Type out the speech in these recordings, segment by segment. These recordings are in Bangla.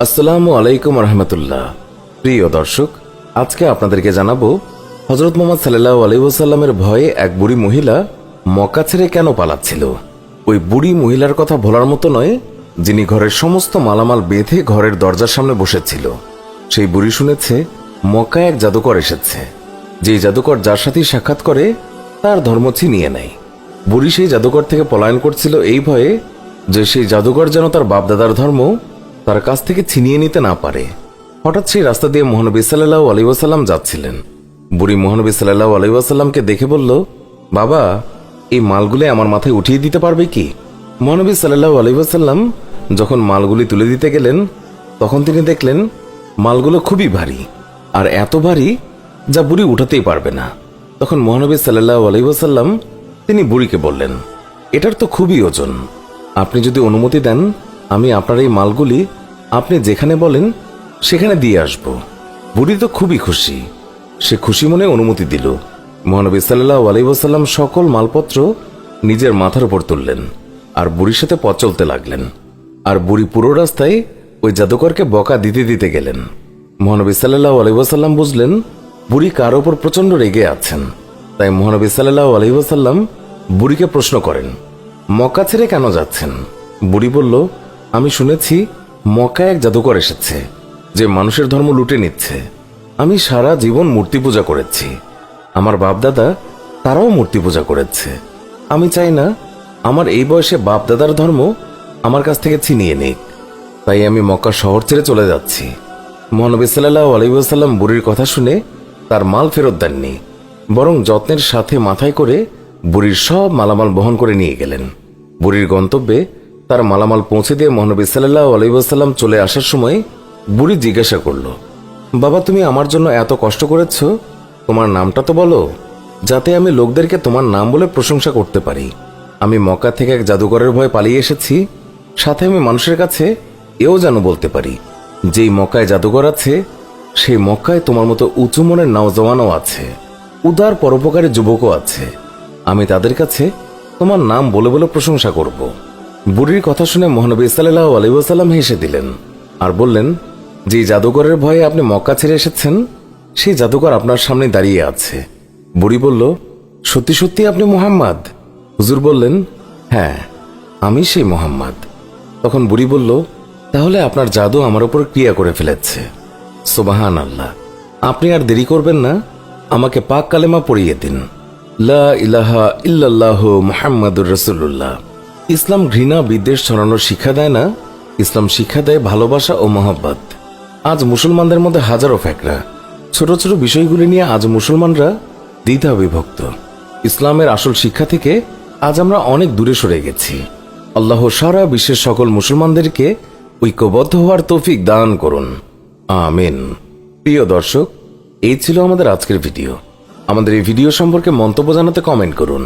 আসসালামু আলাইকুম রহমতুল্লাহ। প্রিয় দর্শক, আজকে আপনাদেরকে জানাবো হযরত মুহাম্মদ সাল্লাল্লাহু আলাইহি ওয়াসাল্লামের ভয়ে এক বুড়ি মহিলা মক্কা ছেড়ে কেন পালাচ্ছিল। ওই বুড়ি মহিলার কথা ভোলার মতো নয়, যিনি ঘরের সমস্ত মালামাল বেঁধে ঘরের দরজার সামনে বসেছিল। সেই বুড়ি শুনেছে মক্কায় এক জাদুকর এসেছে। যে জাদুকর যার সাথেই সাক্ষাৎ করে তার ধর্ম ছিনিয়ে নেয়। বুড়ি সেই জাদুকর থেকে পলায়ন করছিল এই ভয়ে যে সেই জাদুকর যেন তার বাপদাদার ধর্ম তার কাছ থেকে ছিনিয়ে নিতে না পারে। হঠাৎ সেই রাস্তা দিয়ে মহানবী সাল্লাল্লাহু আলাইহি ওয়াসাল্লাম যাচ্ছিলেন। বুড়ি মহানবী সাল্লাল্লাহু আলাইহি ওয়াসাল্লামকে দেখে বলল, বাবা, এই মালগুলি আমার মাথায় উঠিয়ে দিতে পারবে কি? মহানবী সাল্লাল্লাহু আলাইহি ওয়াসাল্লাম যখন মালগুলি তুলে দিতে গেলেন, তখন তিনি দেখলেন মালগুলো খুবই ভারী, আর এত ভারী যা বুড়ি উঠাতেই পারবে না। তখন মহানবী সাল্লাল্লাহু আলাইহি ওয়াসাল্লাম তিনি বুড়িকে বললেন, এটার তো খুবই ওজন। আপনি যদি অনুমতি দেন, আমি আপনার এই মালগুলি আপনি যেখানে বলেন সেখানে দিয়ে আসব। বুড়ি তো খুবই খুশি। সে খুশি মনে অনুমতি দিল। মহানবী সাল্লাল্লাহু আলাইহি ওয়াসাল্লাম সকল মালপত্র নিজের মাথার উপর তুললেন আর বুড়ির সাথে পথ চলতে লাগলেন। আর বুড়ি পুরো রাস্তায় ওই জাদুকরকে বকা দিতে দিতে গেলেন। মহানবী সাল্লাল্লাহু আলাইহি ওয়াসাল্লাম বুঝলেন বুড়ি কার ওপর প্রচন্ড রেগে আছেন। তাই মহানবী সাল্লাল্লাহু আলাইহি ওয়াসাল্লাম বুড়িকে প্রশ্ন করেন, মক্কা ছেড়ে কেন যাচ্ছেন? বুড়ি বলল, আমি শুনেছি মক্কায় এক জাদুকর এসেছে যে মানুষের ধর্ম লুটে নিচ্ছে। আমি সারা জীবন মূর্তি পূজা করেছি। আমার বাপদাদা তারাও মূর্তি পূজা করেছে। আমি চাই না আমার এই বয়সে বাপদাদার ধর্ম আমার কাছ থেকে ছিনিয়ে নিক। তাই আমি মক্কা শহর ছেড়ে চলে যাচ্ছি। মহানবী সাল্লাল্লাহু আলাইহি ওয়াসাল্লাম বুড়ির কথা শুনে তার মাল ফেরত দেননি, বরং যত্নের সাথে মাথায় করে বুড়ির সব মালামাল বহন করে নিয়ে গেলেন। বুড়ির গন্তব্যে তার মালামাল পৌঁছে দিয়ে মহানবী সাল্লাল্লাহু আলাইহি ওয়াসাল্লাম চলে আসার সময় বুড়ি জিজ্ঞাসা করল, বাবা, তুমি আমার জন্য এত কষ্ট করেছ, তোমার নামটা তো বলো, যাতে আমি লোকদেরকে তোমার নাম বলে প্রশংসা করতে পারি। আমি মক্কা থেকে এক জাদুকরের ভয়ে পালিয়ে এসেছি, সাথে আমি মানুষের কাছে এও যেন বলতে পারি যেই মক্কায় জাদুকর আছে সেই মক্কায় তোমার মতো উঁচু মনের নওজওয়ানও আছে, উদার পরোপকারী যুবকও আছে। আমি তাদের কাছে তোমার নাম বলে বলে প্রশংসা করব। বুড়ির কথা শুনে মহানবী সাল্লাল্লাহু আলাইহি ওয়াসাল্লাম হেসে দিলেন আর বললেন, যে জাদুকরের ভয়ে আপনি মক্কা ছেড়ে এসেছেন সেই জাদুকর আপনার সামনে দাঁড়িয়ে আছে। বুড়ি বলল, সত্যি সত্যি আপনি মুহাম্মদ? হুজুর বললেন, হ্যাঁ, আমি সেই মুহাম্মদ। তখন বুড়ি বলল, তাহলে আপনার জাদু আমার উপর ক্রিয়া করে ফেলেছে। সুবহানাল্লাহ। আপনি আর দেরি করবেন না, আমাকে পাক কালেমা পড়িয়ে দিন, লা ইলাহা ইল্লাল্লাহু মুহাম্মাদুর রাসূলুল্লাহ। ইসলাম ঘৃণা বিদ্বেষ ছড়ানোর শিক্ষা দেয় না, ইসলাম শিক্ষা দেয় ভালোবাসা ও মহব্বত। আজ মুসলমানদের মধ্যে হাজারো ফ্যাকরা, ছোট ছোট বিষয়গুলি নিয়ে আজ মুসলমানরা দ্বিধা বিভক্ত। ইসলামের আসল শিক্ষা থেকে আজ আমরা অনেক দূরে সরে গেছি। আল্লাহ সারা বিশ্বের সকল মুসলমানদেরকে ঐক্যবদ্ধ হওয়ার তৌফিক দান করুন, আমিন। প্রিয় দর্শক, এই ছিল আমাদের আজকের ভিডিও। আমাদের এই ভিডিও সম্পর্কে মন্তব্য জানাতে কমেন্ট করুন।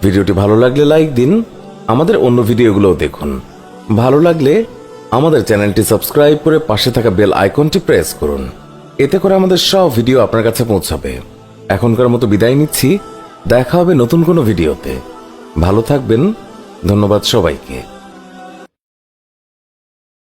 ভিডিওটি ভালো লাগলে লাইক দিন, আমাদের অন্য ভিডিওগুলোও দেখুন। ভালো লাগলে আমাদের চ্যানেলটি সাবস্ক্রাইব করে পাশে থাকা বেল আইকনটি প্রেস করুন। এতে করে আমাদের সব ভিডিও আপনার কাছে পৌঁছাবে। এখনকার মতো বিদায় নিচ্ছি, দেখা হবে নতুন কোনো ভিডিওতে। ভালো থাকবেন। ধন্যবাদ সবাইকে।